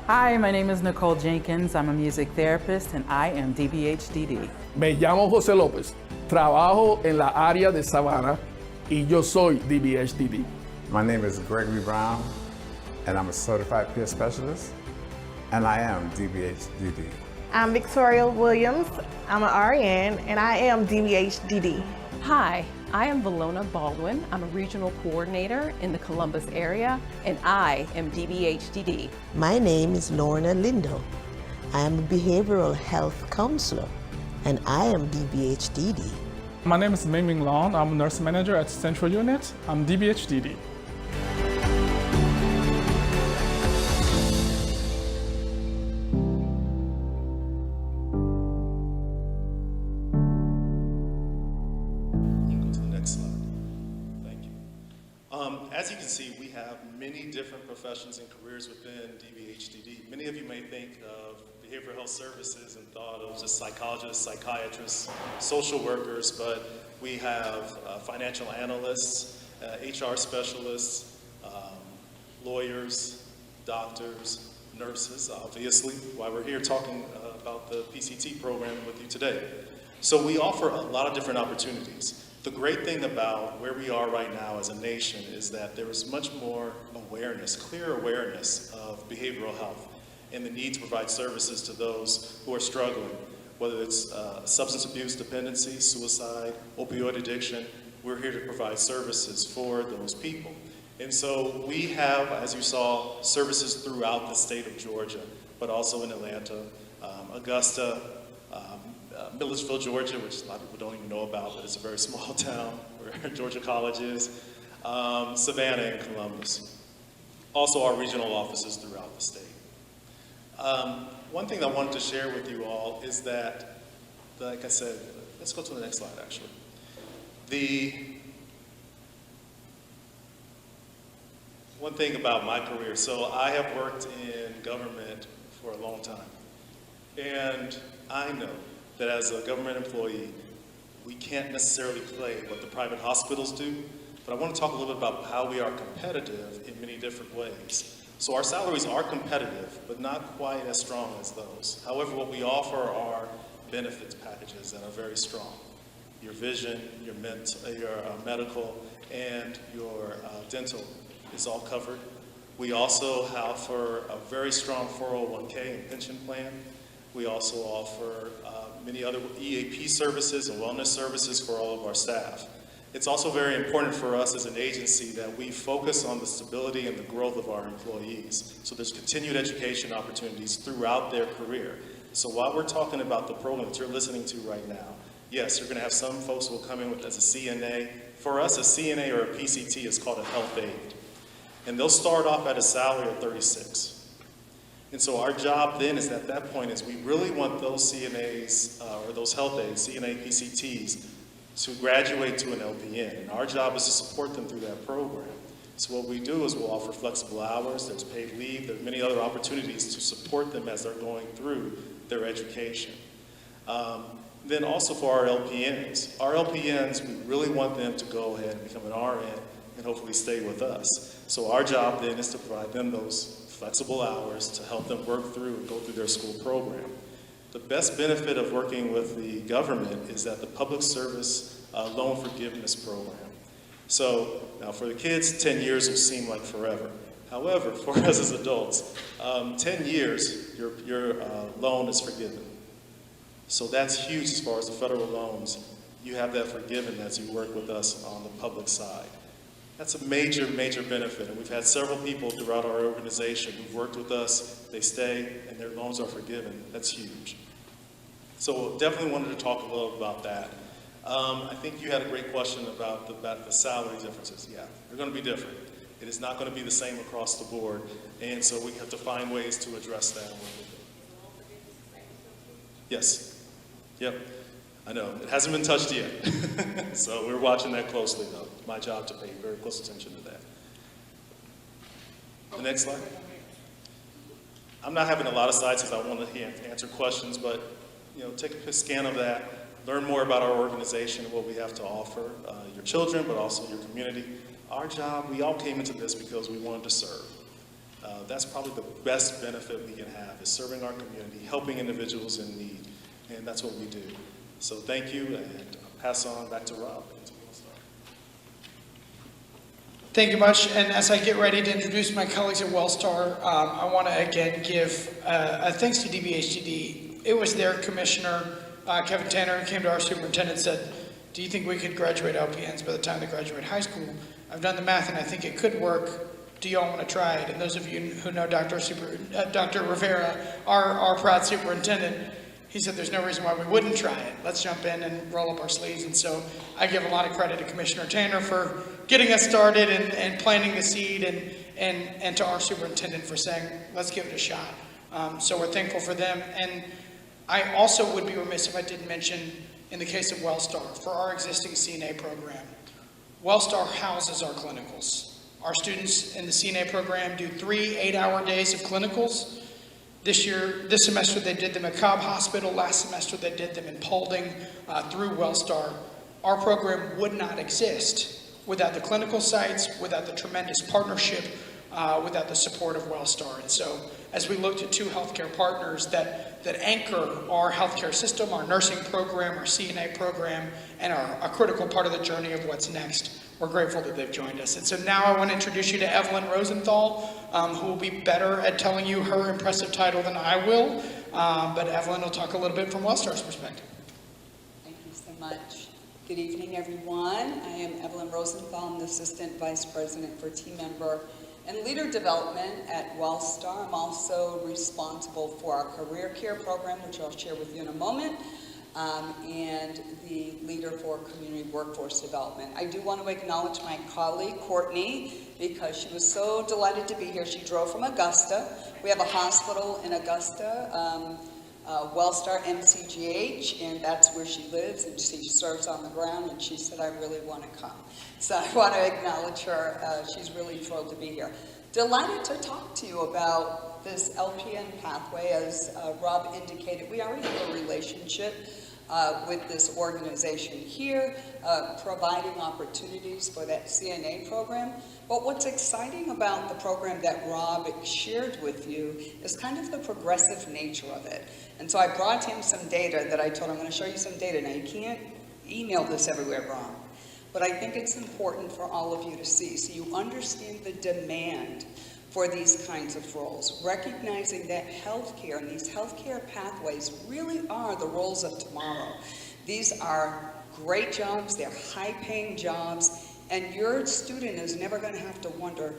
Hi, my name is Nicole Jenkins. I'm a music therapist and I am DBHDD. Me llamo José López, trabajo en la área de Savannah y yo soy DBHDD. My name is Gregory Brown, and I'm a certified peer specialist, and I am DBHDD. I'm Victoria Williams. I'm an RN, and I am DBHDD. Hi, I am Valona Baldwin. I'm a regional coordinator in the Columbus area, and I am DBHDD. My name is Lorna Lindo. I am a behavioral health counselor, and I am DBHDD. My name is Mingming Long. I'm a nurse manager at Central Unit. I'm DBHDD. As you can see, we have many different professions and careers within DBHDD. Many of you may think of behavioral health services and thought of just psychologists, psychiatrists, social workers, but we have financial analysts, HR specialists, lawyers, doctors, nurses, obviously, why we're here talking about the PCT program with you today. So we offer a lot of different opportunities. The great thing about where we are right now as a nation is that there is much more awareness, clear awareness of behavioral health and the need to provide services to those who are struggling, whether it's substance abuse dependency, suicide, opioid addiction. We're here to provide services for those people. And so we have, as you saw, services throughout the state of Georgia, but also in Atlanta, Augusta, Millersville, Georgia, which a lot of people don't even know about, but it's a very small town where Georgia College is, Savannah and Columbus. Also our regional offices throughout the state. One thing I wanted to share with you all is that, like I said, let's go to the next slide actually. One thing about my career, so I have worked in government for a long time. And I know that as a government employee, we can't necessarily play what the private hospitals do, but I want to talk a little bit about how we are competitive in many different ways. So our salaries are competitive, but not quite as strong as those. However, what we offer are benefits packages that are very strong. Your vision, your medical, and your dental is all covered. We also offer a very strong 401k and pension plan. We also offer many other EAP services and wellness services for all of our staff. It's also very important for us as an agency that we focus on the stability and the growth of our employees. So there's continued education opportunities throughout their career. So while we're talking about the program that you're listening to right now, yes, you're going to have some folks who will come in with as a CNA. For us, a CNA or a PCT is called a health aide. And they'll start off at a salary of $36. And so our job then is at that point is we really want those CNAs or those health aides, CNA, PCTs, to graduate to an LPN. And our job is to support them through that program. So what we do is we'll offer flexible hours, there's paid leave, there's many other opportunities to support them as they're going through their education. Then also for our LPNs, we really want them to go ahead and become an RN and hopefully stay with us. So our job then is to provide them those flexible hours to help them work through and go through their school program. The best benefit of working with the government is that the public service loan forgiveness program. So now for the kids, 10 years will seem like forever. However, for us as adults, 10 years, your loan is forgiven. So that's huge as far as the federal loans. You have that forgiven as you work with us on the public side. That's a major, major benefit. And we've had several people throughout our organization who've worked with us, they stay, and their loans are forgiven. That's huge. So definitely wanted to talk a little about that. I think you had a great question about the salary differences. Yeah, they're going to be different. It is not going to be the same across the board. And so we have to find ways to address that a little bit. Yes. Yep, I know. It hasn't been touched yet. So we're watching that closely, though. It's my job to pay very close attention to that. The next slide. I'm not having a lot of slides because I want to answer questions, but take a scan of that, learn more about our organization and what we have to offer your children, but also your community. Our job, we all came into this because we wanted to serve. That's probably the best benefit we can have, is serving our community, helping individuals in need. And that's what we do. So thank you, and I'll pass on back to Rob. Thank you much. And as I get ready to introduce my colleagues at Wellstar, I want to again give a thanks to DBHDD. It was their commissioner, Kevin Tanner, who came to our superintendent and said, do you think we could graduate LPNs by the time they graduate high school? I've done the math and I think it could work. Do you all want to try it? And those of you who know Dr. Rivera, our proud superintendent, he said there's no reason why we wouldn't try it. Let's jump in and roll up our sleeves. And so I give a lot of credit to Commissioner Tanner for getting us started and planting the seed, and to our superintendent for saying, let's give it a shot. So we're thankful for them. And I also would be remiss if I didn't mention, in the case of Wellstar, for our existing CNA program, Wellstar houses our clinicals. Our students in the CNA program do 3 8-hour days of clinicals. This semester they did them at Cobb Hospital. Last semester they did them in Paulding through Wellstar. Our program would not exist without the clinical sites, without the tremendous partnership, without the support of Wellstar. And so as we looked at 2 healthcare partners that anchor our healthcare system, our nursing program, our CNA program, and are a critical part of the journey of what's next, we're grateful that they've joined us. And so now I want to introduce you to Evelyn Rosenthal, who will be better at telling you her impressive title than I will. But Evelyn will talk a little bit from Wellstar's perspective. Thank you so much. Good evening, everyone. I am Evelyn Rosenthal. I'm the Assistant Vice President for Team Member and Leader Development at Wellstar. I'm also responsible for our Career Care program, which I'll share with you in a moment, and the leader for Community Workforce Development. I do want to acknowledge my colleague, Courtney, because she was so delighted to be here. She drove from Augusta. We have a hospital in Augusta, Wellstar MCGH, and that's where she lives, and she serves on the ground, and she said, I really want to come. So I want to acknowledge her. She's really thrilled to be here. Delighted to talk to you about this LPN pathway. As Rob indicated, we already have a relationship with this organization here, providing opportunities for that CNA program. But what's exciting about the program that Rob shared with you is kind of the progressive nature of it. And so I brought him some data that I told him, I'm going to show you some data. Now, you can't email this everywhere, Rob, but I think it's important for all of you to see so you understand the demand for these kinds of roles, recognizing that healthcare and these healthcare pathways really are the roles of tomorrow. These are great jobs, they're high-paying jobs, and your student is never going to have to wonder,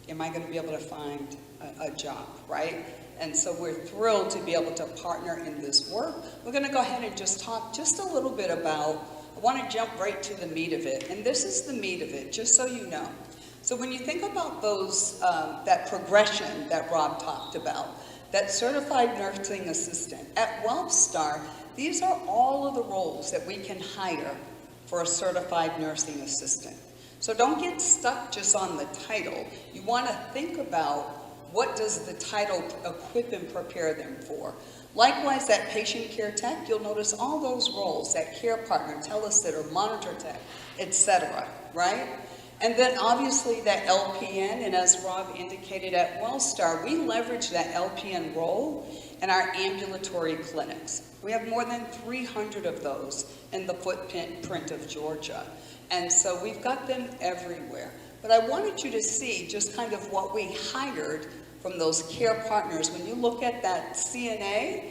am I going to be able to find a job, right? And so we're thrilled to be able to partner in this work. We're going to go ahead and just talk just a little bit about, I want to jump right to the meat of it, and this is the meat of it, just so you know. So when you think about those, that progression that Rob talked about, that certified nursing assistant, at Wellstar, these are all of the roles that we can hire for a certified nursing assistant. So don't get stuck just on the title. You want to think about what does the title equip and prepare them for. Likewise, that patient care tech, you'll notice all those roles, that care partner, telesitter, monitor tech, etc., right? And then obviously that LPN, and as Rob indicated at Wellstar, we leverage that LPN role in our ambulatory clinics. We have more than 300 of those in the footprint of Georgia. And so we've got them everywhere. But I wanted you to see just kind of what we hired from those care partners. When you look at that CNA,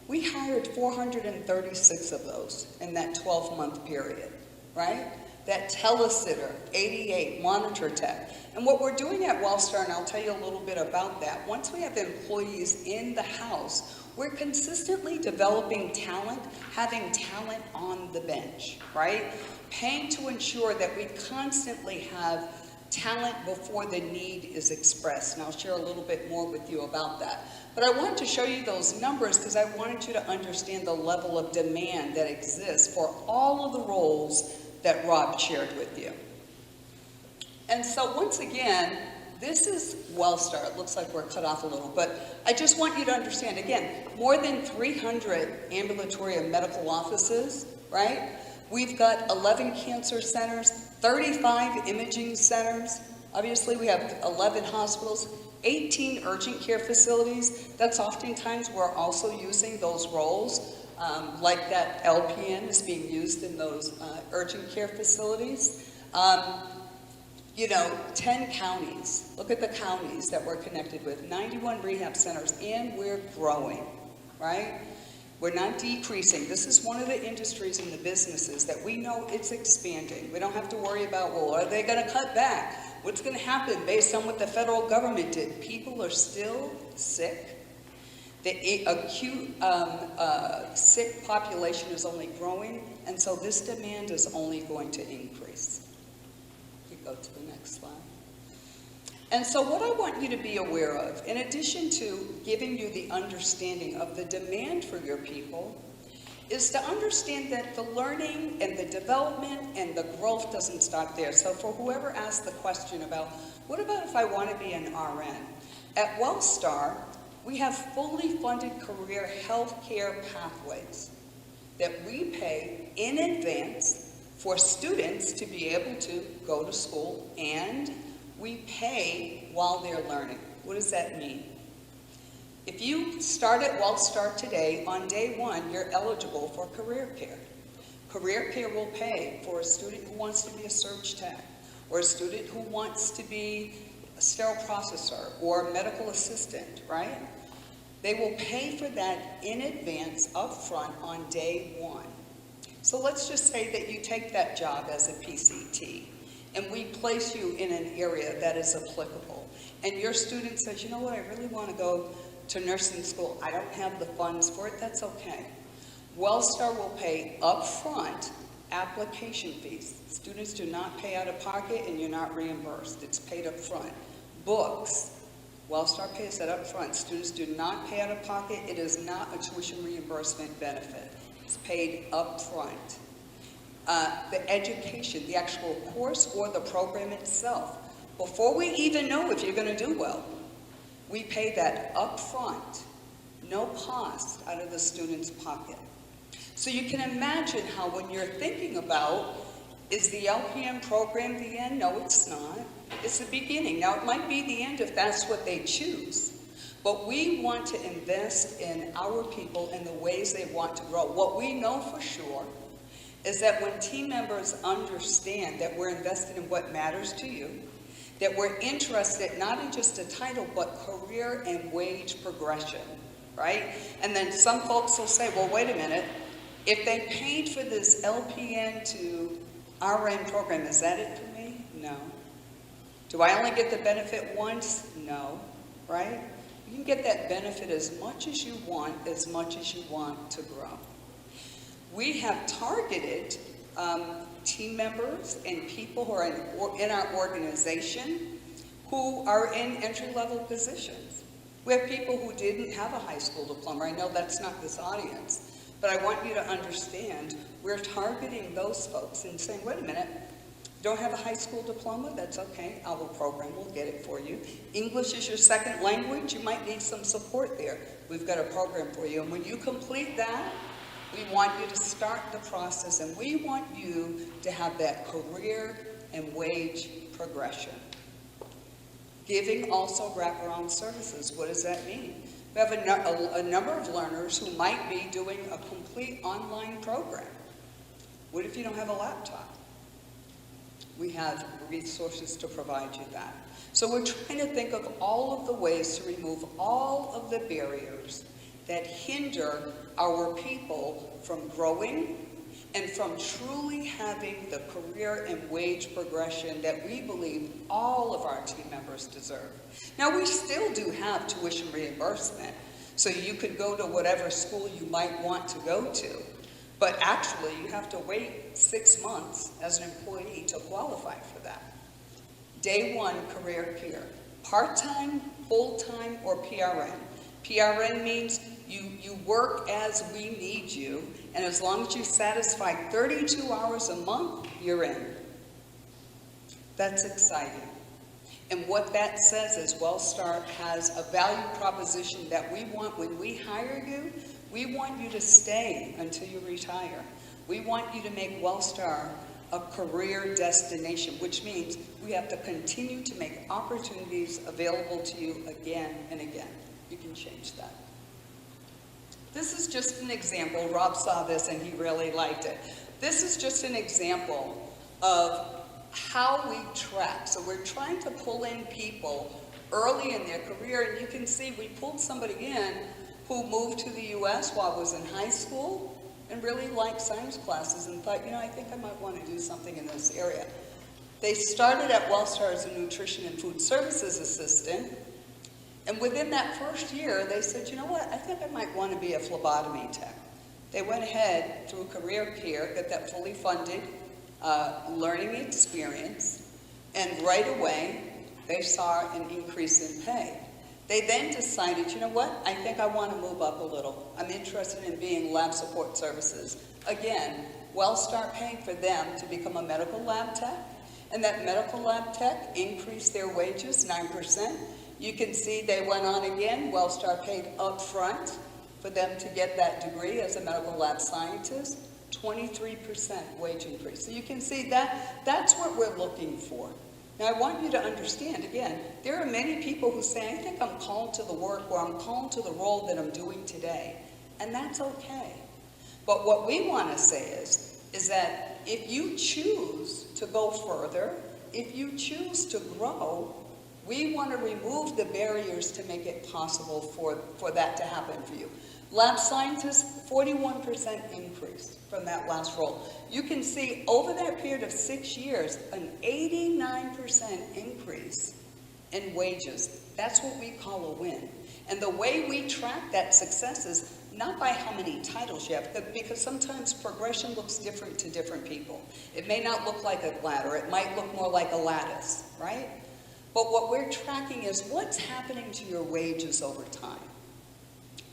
we hired 436 of those in that 12-month period, right? That telesitter, 88, monitor tech. And what we're doing at Wellstar, and I'll tell you a little bit about that, once we have employees in the house, we're consistently developing talent, having talent on the bench, right? Paying to ensure that we constantly have talent before the need is expressed. And I'll share a little bit more with you about that. But I wanted to show you those numbers because I wanted you to understand the level of demand that exists for all of the roles that Rob shared with you. And so once again, this is Wellstar. It looks like we're cut off a little, but I just want you to understand, again, more than 300 ambulatory and medical offices, right? We've got 11 cancer centers, 35 imaging centers. Obviously, we have 11 hospitals, 18 urgent care facilities. That's oftentimes we're also using those roles, like that LPN is being used in those urgent care facilities. 10 counties. Look at the counties that we're connected with. 91 rehab centers, and we're growing, right? We're not decreasing. This is one of the industries and the businesses that we know it's expanding. We don't have to worry about, well, are they going to cut back? What's going to happen based on what the federal government did? People are still sick. The acute sick population is only growing, and so this demand is only going to increase. You go to the next slide. And so what I want you to be aware of, in addition to giving you the understanding of the demand for your people, is to understand that the learning and the development and the growth doesn't stop there. So for whoever asked the question about, what about if I want to be an RN? At Wellstar, we have fully funded career health care pathways that we pay in advance for students to be able to go to school, and we pay while they're learning. What does that mean? If you start at Wellstar today, on day one, you're eligible for career care. Career care will pay for a student who wants to be a surge tech, or a student who wants to be a sterile processor, or a medical assistant, right? They will pay for that in advance up front on day one. So let's just say that you take that job as a PCT, and we place you in an area that is applicable. And your student says, you know what, I really want to go to nursing school. I don't have the funds for it. That's okay. Wellstar will pay upfront application fees. Students do not pay out of pocket, and you're not reimbursed. It's paid up front. Books, Wellstar pays that up front. Students do not pay out of pocket. It is not a tuition reimbursement benefit. It's paid up front. The education, the actual course or the program itself, before we even know if you're going to do well, we pay that up front, no cost out of the student's pocket. So you can imagine how when you're thinking about, is the LPN program the end? No, it's not. It's the beginning. Now, it might be the end if that's what they choose. But we want to invest in our people in the ways they want to grow. What we know for sure is that when team members understand that we're invested in what matters to you, that we're interested not in just a title, but career and wage progression, right? And then some folks will say, well, wait a minute, if they paid for this LPN to RN program, is that it for me? No. Do I only get the benefit once? No, right? You can get that benefit as much as you want to grow. We have targeted team members and people who are in our organization who are in entry-level positions. We have people who didn't have a high school diploma. I know that's not this audience, but I want you to understand we're targeting those folks and saying, wait a minute, don't have a high school diploma? That's okay. Our program will get it for you. English is your second language. You might need some support there. We've got a program for you. And when you complete that, we want you to start the process, and we want you to have that career and wage progression. Giving also wraparound services. What does that mean? We have a number of learners who might be doing a complete online program. What if you don't have a laptop? We have resources to provide you that. So we're trying to think of all of the ways to remove all of the barriers that hinder our people from growing and from truly having the career and wage progression that we believe all of our team members deserve. Now, we still do have tuition reimbursement, so you could go to whatever school you might want to go to, but actually you have to wait 6 months as an employee to qualify for that. Day one, career peer. Part-time, full-time, or PRN. PRN means you work as we need you, and as long as you satisfy 32 hours a month, you're in. That's exciting. And what that says is Wellstar has a value proposition that we want when we hire you. We want you to stay until you retire. We want you to make Wellstar a career destination, which means we have to continue to make opportunities available to you again and again. You can change that. This is just an example. Rob saw this and he really liked it. This is just an example of how we track. So we're trying to pull in people early in their career, and you can see we pulled somebody in who moved to the US while I was in high school and really liked science classes and thought, I think I might want to do something in this area. They started at Wellstar as a nutrition and food services assistant. And within that first year, they said, you know what, I think I might want to be a phlebotomy tech. They went ahead through Career Peer, got that fully funded learning experience, and right away, they saw an increase in pay. They then decided, you know what, I think I want to move up a little. I'm interested in being lab support services. Again, Wellstar paying for them to become a medical lab tech, and that medical lab tech increased their wages 9%. You can see they went on again. Wellstar paid up front for them to get that degree as a medical lab scientist, 23% wage increase. So you can see that's what we're looking for. Now, I want you to understand, again, there are many people who say, I think I'm called to the work or I'm called to the role that I'm doing today, and that's okay. But what we want to say is that if you choose to go further, if you choose to grow, we want to remove the barriers to make it possible for that to happen for you. Lab scientists, 41% increase from that last role. You can see over that period of 6 years, an 89% increase in wages. That's what we call a win. And the way we track that success is not by how many titles you have, because sometimes progression looks different to different people. It may not look like a ladder. It might look more like a lattice, right? But what we're tracking is what's happening to your wages over time.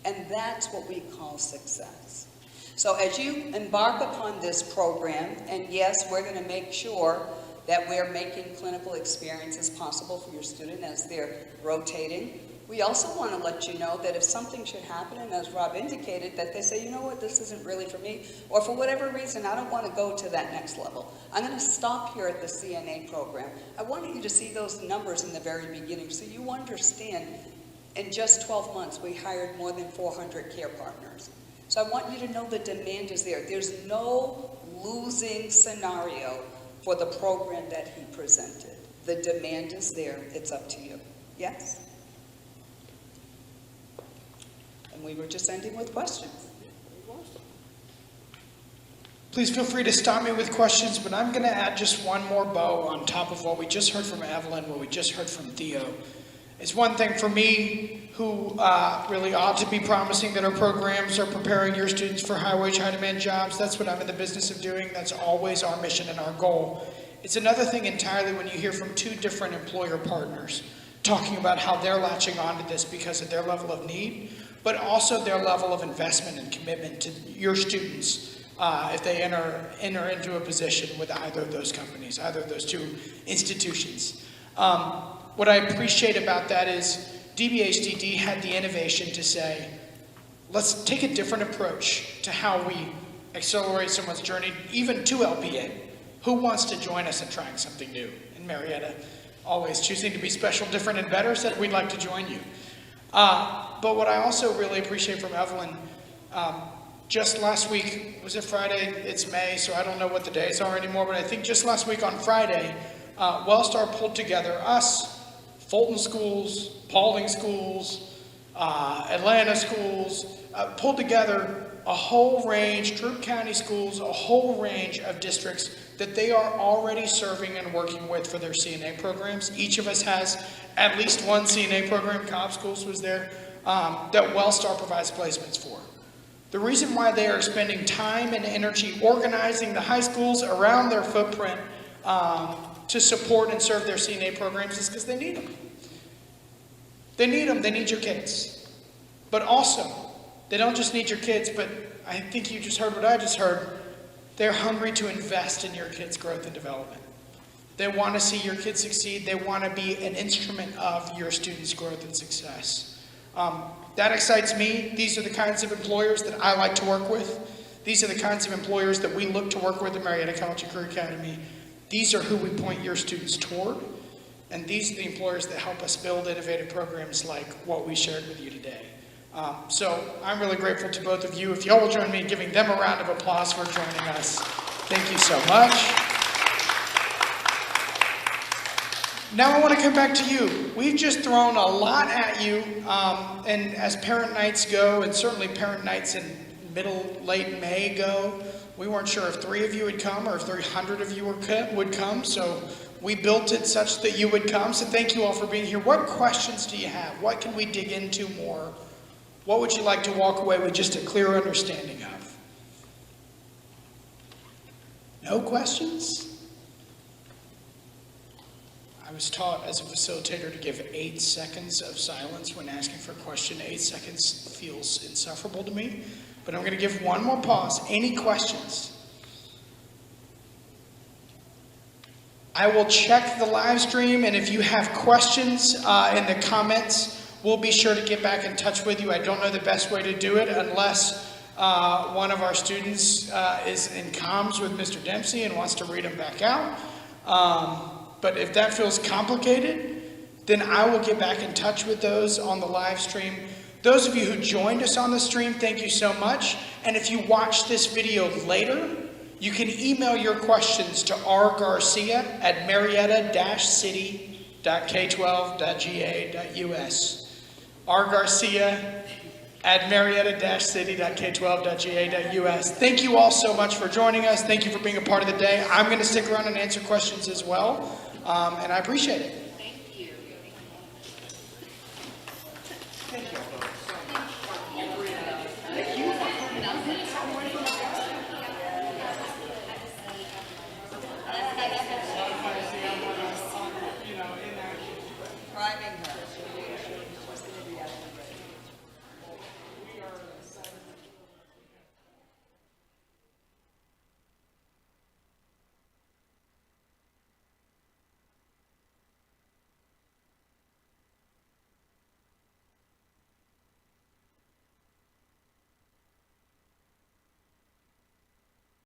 And that's what we call success. So as you embark upon this program, and yes, we're going to make sure that we're making clinical experiences possible for your student as they're rotating. We also want to let you know that if something should happen, and as Rob indicated, that they say, you know what, this isn't really for me, or for whatever reason, I don't want to go to that next level. I'm going to stop here at the CNA program. I wanted you to see those numbers in the very beginning so you understand in just 12 months, we hired more than 400 care partners. So I want you to know the demand is there. There's no losing scenario for the program that he presented. The demand is there. It's up to you. Yes? And we were just ending with questions. Please feel free to stop me with questions, but I'm going to add just one more bow on top of what we just heard from Evelyn, what we just heard from Theo. It's one thing for me, who really ought to be promising that our programs are preparing your students for high-wage, high-demand jobs. That's what I'm in the business of doing. That's always our mission and our goal. It's another thing entirely when you hear from two different employer partners talking about how they're latching onto this because of their level of need, but also their level of investment and commitment to your students if they enter into a position with either of those companies, either of those two institutions. What I appreciate about that is DBHDD had the innovation to say, let's take a different approach to how we accelerate someone's journey, even to LPN. Who wants to join us in trying something new? And Marietta, always choosing to be special, different, and better, said we'd like to join you. But what I also really appreciate from Evelyn, just last week, was it Friday? It's May, so I don't know what the days are anymore, but I think just last week on Friday, Wellstar pulled together us, Fulton schools, Paulding schools, Atlanta schools, pulled together a whole range, Troup County schools, a whole range of districts that they are already serving and working with for their CNA programs. Each of us has at least one CNA program, Cobb Schools was there, that Wellstar provides placements for. The reason why they are spending time and energy organizing the high schools around their footprint to support and serve their CNA programs is because they need them. They need them. They need your kids. But also, they don't just need your kids, but I think you just heard what I just heard. They're hungry to invest in your kids' growth and development. They want to see your kids succeed. They want to be an instrument of your students' growth and success. That excites me. These are the kinds of employers that I like to work with. These are the kinds of employers that we look to work with at Marietta College and Career Academy. These are who we point your students toward. And these are the employers that help us build innovative programs like what we shared with you today. So I'm really grateful to both of you. If y'all will join me in giving them a round of applause for joining us. Thank you so much. Now I want to come back to you. We've just thrown a lot at you, and as parent nights go, and certainly parent nights in late May go, we weren't sure if 3 of you would come or if 300 of you would come, so we built it such that you would come. So thank you all for being here. What questions do you have? What can we dig into more? What would you like to walk away with just a clear understanding of? No questions? I was taught as a facilitator to give 8 seconds of silence when asking for a question. 8 seconds feels insufferable to me, but I'm going to give one more pause. Any questions? I will check the live stream, and if you have questions in the comments, we'll be sure to get back in touch with you. I don't know the best way to do it unless one of our students is in comms with Mr. Dempsey and wants to read them back out. But if that feels complicated, then I will get back in touch with those on the live stream. Those of you who joined us on the stream, thank you so much. And if you watch this video later, you can email your questions to rgarcia@marietta-city.k12.ga.us. rgarcia@marietta-city.k12.ga.us. Thank you all so much for joining us. Thank you for being a part of the day. I'm going to stick around and answer questions as well, and I appreciate it.